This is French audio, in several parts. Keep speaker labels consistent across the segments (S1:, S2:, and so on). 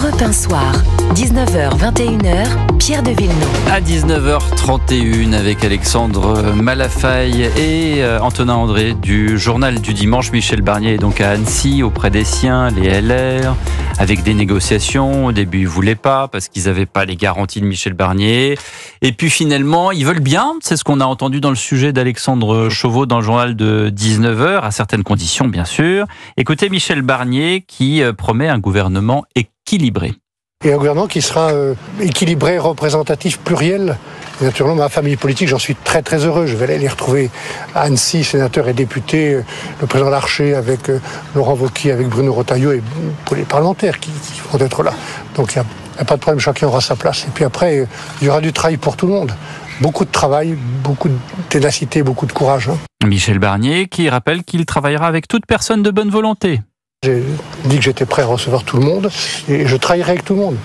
S1: Europe 1 Soir, 19h-21h, Pierre de Villeneuve.
S2: À 19h31 avec Alexandre Malafaille et Antonin André du Journal du Dimanche. Michel Barnier est donc à Annecy auprès des siens, les LR, avec des négociations. Au début, ils ne voulaient pas parce qu'ils n'avaient pas les garanties de Michel Barnier. Et puis finalement, ils veulent bien. C'est ce qu'on a entendu dans le sujet d'Alexandre Chauveau dans le journal de 19h, à certaines conditions bien sûr. Écoutez Michel Barnier qui promet un gouvernement équilibré.
S3: Et un gouvernement qui sera équilibré, représentatif, pluriel. Et naturellement, ma famille politique, j'en suis très très heureux. Je vais aller les retrouver à Annecy, sénateurs et députés, le président Larcher avec Laurent Wauquiez, avec Bruno Retailleau et pour les parlementaires qui vont être là. Donc il n'y a pas de problème, chacun aura sa place. Et puis après, il y aura du travail pour tout le monde. Beaucoup de travail, beaucoup de ténacité, beaucoup de courage.
S2: Michel Barnier qui rappelle qu'il travaillera avec toute personne de bonne volonté.
S3: J'ai dit que j'étais prêt à recevoir tout le monde et je travaillerai avec tout le monde.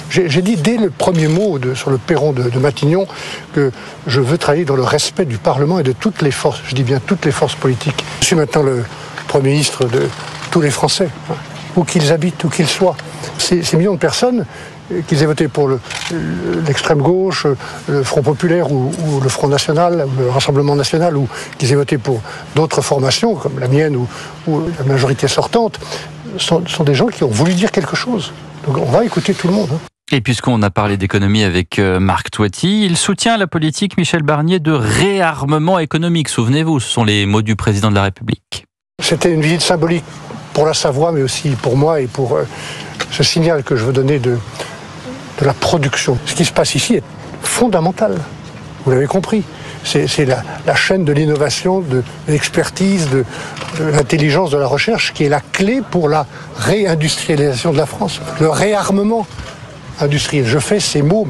S3: J'ai dit dès le premier mot sur le perron de Matignon que je veux travailler dans le respect du Parlement et de toutes les forces, je dis bien toutes les forces politiques. Je suis maintenant le Premier ministre de tous les Français, où qu'ils habitent, où qu'ils soient. Ces millions de personnes, qu'ils aient voté pour l'extrême gauche, le Front populaire ou le Front national, ou le Rassemblement national, ou qu'ils aient voté pour d'autres formations, comme la mienne ou la majorité sortante, sont des gens qui ont voulu dire quelque chose. Donc on va écouter tout le monde.
S2: Et puisqu'on a parlé d'économie avec Marc Toiti, il soutient la politique Michel Barnier de réarmement économique. Souvenez-vous, ce sont les mots du président de la République.
S3: C'était une visite symbolique pour la Savoie, mais aussi pour moi et pour ce signal que je veux donner de la production. Ce qui se passe ici est fondamental, vous l'avez compris. C'est la chaîne de l'innovation, de l'expertise, de l'intelligence, de la recherche qui est la clé pour la réindustrialisation de la France, le réarmement industriel. Je fais ces mots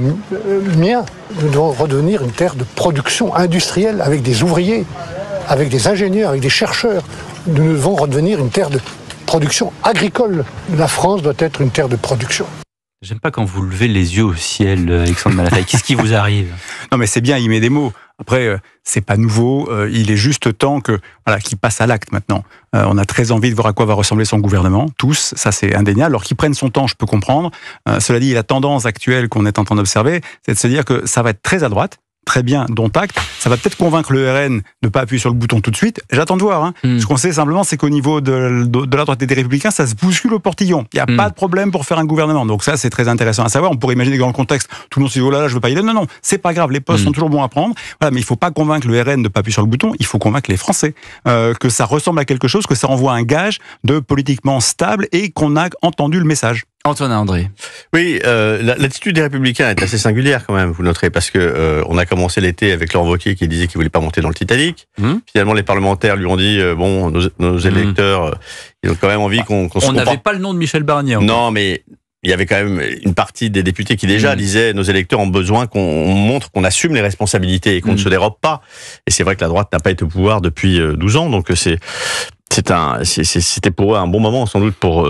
S3: miens. Nous devons redevenir une terre de production industrielle avec des ouvriers, avec des ingénieurs, avec des chercheurs. Nous devons redevenir une terre de production agricole. La France doit être une terre de production.
S2: J'aime pas quand vous levez les yeux au ciel, Alexandre Malafaille. Qu'est-ce qui vous arrive ?
S4: Non, mais c'est bien, il met des mots. Après, c'est pas nouveau. Il est juste temps qu'il passe à l'acte maintenant. On a très envie de voir à quoi va ressembler son gouvernement. Tous, ça c'est indéniable. Alors qu'il prenne son temps, je peux comprendre. Cela dit, la tendance actuelle qu'on est en train d'observer, c'est de se dire que ça va être très à droite. Très bien, dont acte. Ça va peut-être convaincre le RN de ne pas appuyer sur le bouton tout de suite. J'attends de voir. Ce qu'on sait simplement, c'est qu'au niveau de la droite et des Républicains, ça se bouscule au portillon. Il n'y a pas de problème pour faire un gouvernement. Donc ça, c'est très intéressant à savoir. On pourrait imaginer que dans le contexte, tout le monde se dit « Oh là là, je veux pas y aller ». Non, c'est pas grave. Les postes sont toujours bons à prendre. Voilà, mais il ne faut pas convaincre le RN de ne pas appuyer sur le bouton. Il faut convaincre les Français que ça ressemble à quelque chose, que ça envoie un gage de politiquement stable et qu'on a entendu le message.
S2: Antonin André.
S5: Oui, l'attitude des Républicains est assez singulière quand même, vous noterez, parce que on a commencé l'été avec Laurent Wauquiez qui disait qu'il voulait pas monter dans le Titanic. Finalement, les parlementaires lui ont dit nos électeurs, ils ont quand même envie qu'on se
S2: On
S5: comporte.
S2: n'avait pas le nom de Michel Barnier.
S5: Non, mais il y avait quand même une partie des députés qui déjà disaient nos électeurs ont besoin qu'on montre qu'on assume les responsabilités et qu'on ne se dérobe pas. Et c'est vrai que la droite n'a pas été au pouvoir depuis 12 ans, donc c'était pour eux un bon moment sans doute pour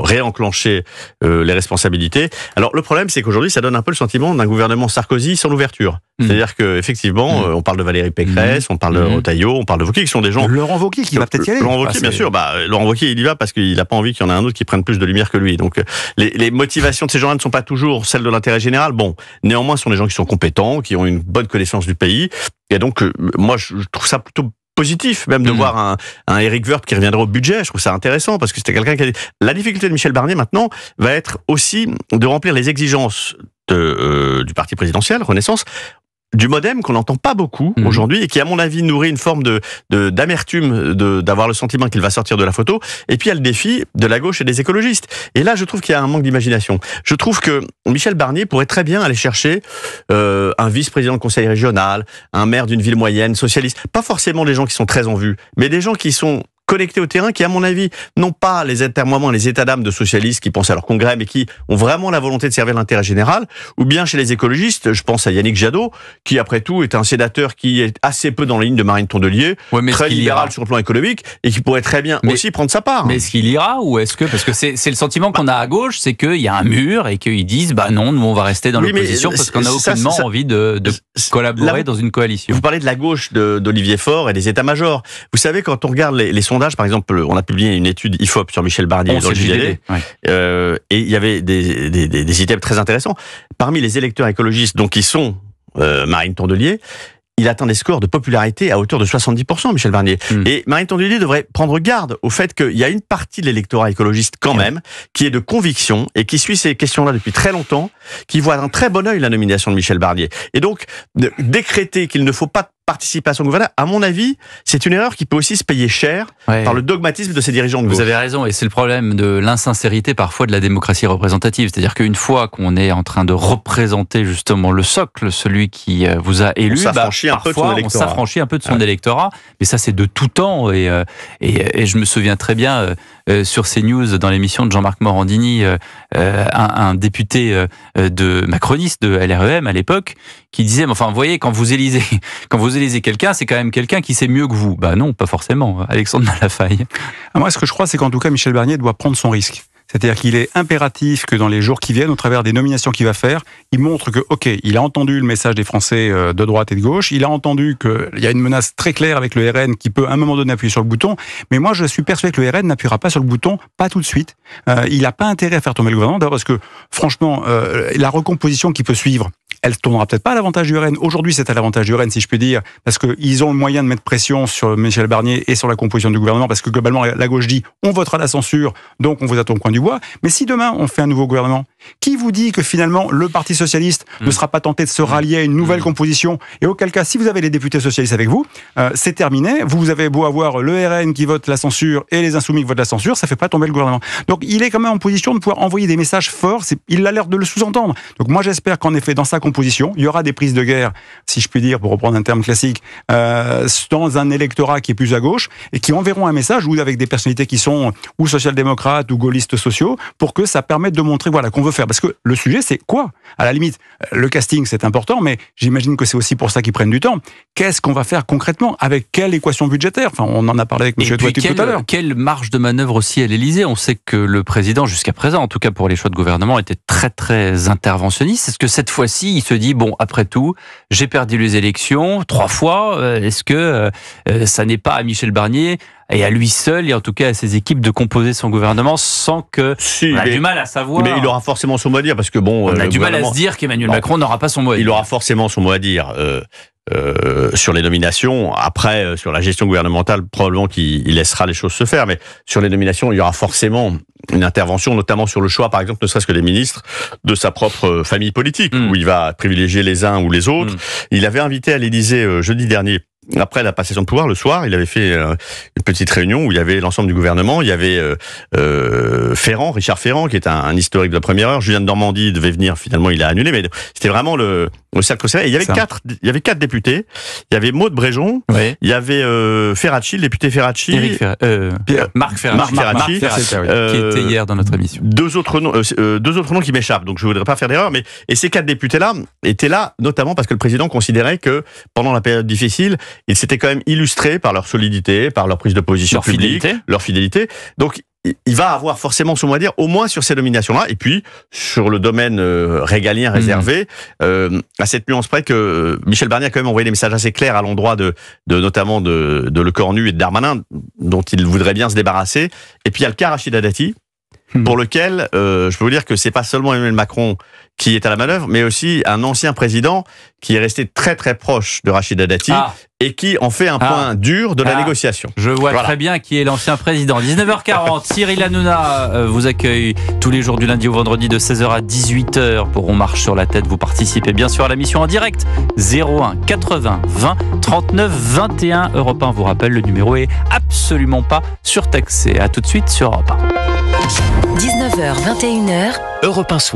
S5: réenclencher les responsabilités. Alors le problème, c'est qu'aujourd'hui, ça donne un peu le sentiment d'un gouvernement Sarkozy sans l'ouverture. C'est-à-dire que effectivement, on parle de Valérie Pécresse, on parle de Retailleau, on parle de Wauquiez, qui sont des gens.
S4: Laurent Wauquiez qui va peut-être y aller.
S5: Laurent Wauquiez, bien sûr. Laurent Wauquiez, il y va parce qu'il n'a pas envie qu'il y en ait un autre qui prenne plus de lumière que lui. Donc les motivations de ces gens-là ne sont pas toujours celles de l'intérêt général. Bon, néanmoins, ce sont des gens qui sont compétents, qui ont une bonne connaissance du pays. Et donc, moi, je trouve ça plutôt positif, même de voir un Éric Woerth qui reviendra au budget. Je trouve ça intéressant parce que c'était quelqu'un qui a dit... La difficulté de Michel Barnier maintenant va être aussi de remplir les exigences du parti présidentiel, Renaissance, du MoDem qu'on n'entend pas beaucoup aujourd'hui et qui, à mon avis, nourrit une forme d'amertume d'avoir le sentiment qu'il va sortir de la photo. Et puis, il y a le défi de la gauche et des écologistes. Et là, je trouve qu'il y a un manque d'imagination. Je trouve que Michel Barnier pourrait très bien aller chercher un vice-président de conseil régional, un maire d'une ville moyenne, socialiste. Pas forcément des gens qui sont très en vue, mais des gens qui sont connectés au terrain, qui, à mon avis, n'ont pas les atermoiements, les états d'âme de socialistes qui pensent à leur congrès, mais qui ont vraiment la volonté de servir l'intérêt général, ou bien chez les écologistes, je pense à Yannick Jadot, qui, après tout, est un sénateur qui est assez peu dans la ligne de Marine Tondelier, très libéral sur le plan économique, et qui pourrait très bien aussi prendre sa part.
S2: Mais est-ce qu'il ira, ou est-ce que, parce que c'est le sentiment qu'on a à gauche, c'est qu'il y a un mur, et qu'ils disent, non, nous, on va rester dans l'opposition, parce qu'on n'a aucunement envie de collaborer dans une coalition.
S5: Vous parlez de la gauche d'Olivier Faure et des états-majors. Vous savez, quand on regarde les sondages sondages. Par exemple, on a publié une étude IFOP sur Michel Barnier dans le JDD. Et il y avait des items très intéressants. Parmi les électeurs écologistes, donc qui sont Marine Tondelier, il atteint des scores de popularité à hauteur de 70%, Michel Barnier. Et Marine Tondelier devrait prendre garde au fait qu'il y a une partie de l'électorat écologiste quand même, qui est de conviction et qui suit ces questions-là depuis très longtemps, qui voit d'un très bon œil la nomination de Michel Barnier. Et donc, décréter qu'il ne faut pas participer à son gouvernement, à mon avis, c'est une erreur qui peut aussi se payer cher par le dogmatisme de ces dirigeants de gauche.
S2: Vous avez raison, et c'est le problème de l'insincérité parfois de la démocratie représentative. C'est-à-dire qu'une fois qu'on est en train de représenter justement le socle, celui qui vous a élu, on s'affranchit un peu de son électorat. Mais ça, c'est de tout temps. Et je me souviens très bien sur CNews, dans l'émission de Jean-Marc Morandini, un député macroniste de LREM à l'époque, qui disait, enfin, vous voyez, quand vous élisez quelqu'un, c'est quand même quelqu'un qui sait mieux que vous. Bah non, pas forcément. Alexandre Malafaille.
S4: Moi, ce que je crois, c'est qu'en tout cas, Michel Barnier doit prendre son risque. C'est-à-dire qu'il est impératif que dans les jours qui viennent, au travers des nominations qu'il va faire, il montre que, ok, il a entendu le message des Français de droite et de gauche, il a entendu qu'il y a une menace très claire avec le RN qui peut à un moment donné appuyer sur le bouton, mais moi je suis persuadé que le RN n'appuiera pas sur le bouton, pas tout de suite. Il n'a pas intérêt à faire tomber le gouvernement, d'abord parce que, franchement, la recomposition qui peut suivre, elle tournera peut-être pas à l'avantage du RN. Aujourd'hui, c'est à l'avantage du RN, si je puis dire, parce qu'ils ont le moyen de mettre pression sur Michel Barnier et sur la composition du gouvernement, parce que globalement, la gauche dit, on votera la censure, donc on vous attend au coin du bois. Mais si demain, on fait un nouveau gouvernement, qui vous dit que finalement, le Parti socialiste ne sera pas tenté de se rallier à une nouvelle composition? Et auquel cas, si vous avez les députés socialistes avec vous, c'est terminé. Vous avez beau avoir le RN qui vote la censure et les Insoumis qui votent la censure, ça fait pas tomber le gouvernement. Donc, il est quand même en position de pouvoir envoyer des messages forts. Il a l'air de le sous-entendre. Donc, moi, j'espère qu'en effet, dans sa composition, il y aura des prises de guerre, si je puis dire, pour reprendre un terme classique, dans un électorat qui est plus à gauche et qui enverront un message ou avec des personnalités qui sont ou social-démocrates ou gaullistes sociaux pour que ça permette de montrer voilà qu'on veut faire. Parce que le sujet, c'est quoi? À la limite, le casting, c'est important, mais j'imagine que c'est aussi pour ça qu'ils prennent du temps. Qu'est-ce qu'on va faire concrètement? Avec quelle équation budgétaire? Enfin, on en a parlé avec M. Toiti tout à l'heure.
S2: Quelle marge de manœuvre aussi à l'Élysée? On sait que le président, jusqu'à présent, en tout cas pour les choix de gouvernement, était très très interventionniste. Est-ce que cette fois-ci, il se dit, bon, après tout, j'ai perdu les élections 3 fois, est-ce que ça n'est pas à Michel Barnier et à lui seul, et en tout cas à ses équipes, de composer son gouvernement sans que... on a du mal à savoir.
S5: Mais il aura forcément son mot à dire, parce que bon...
S2: On a du mal à se dire qu'Emmanuel Macron n'aura pas son mot à dire.
S5: Il aura forcément son mot à dire. Sur les nominations, après sur la gestion gouvernementale, probablement qu'il laissera les choses se faire, mais sur les nominations, il y aura forcément une intervention, notamment sur le choix, par exemple, ne serait-ce que des ministres de sa propre famille politique, où il va privilégier les uns ou les autres. Il avait invité à l'Élysée jeudi dernier, après la passation de pouvoir, le soir, il avait fait une petite réunion où il y avait l'ensemble du gouvernement. Il y avait Richard Ferrand, qui est un historique de la première heure. Julien de Normandie devait venir, finalement il a annulé, mais c'était vraiment le cercle serré. Et il y avait quatre députés. Il y avait Maud Bréjon, il y avait Ferracci, le député Ferracci,
S2: Marc Ferracci, qui était hier dans notre émission.
S5: Deux autres noms qui m'échappent, donc je voudrais pas faire d'erreur. Et ces 4 députés-là étaient là, notamment parce que le président considérait que pendant la période difficile, ils s'étaient quand même illustrés par leur solidité, par leur prise de position publique, leur fidélité. Donc, il va avoir forcément son mot à dire, au moins sur ces nominations-là, et puis sur le domaine régalien réservé, à cette nuance près que Michel Barnier a quand même envoyé des messages assez clairs à l'endroit notamment de Lecornu et de Darmanin, dont il voudrait bien se débarrasser. Et puis il y a le cas Rachida Dati, pour lequel je peux vous dire que c'est pas seulement Emmanuel Macron qui est à la manœuvre, mais aussi un ancien président qui est resté très très proche de Rachida Dati et qui en fait un point dur de la négociation.
S2: Je vois très bien qui est l'ancien président. 19h40, Cyril Hanouna vous accueille tous les jours du lundi au vendredi de 16h à 18h pour On marche sur la tête. Vous participez bien sûr à la mission en direct. 01 80 20 39 21. Europe 1 vous rappelle, le numéro est absolument pas surtaxé. À tout de suite sur Europe 1.
S1: 19h, 21h,
S6: Europe 1 Soir.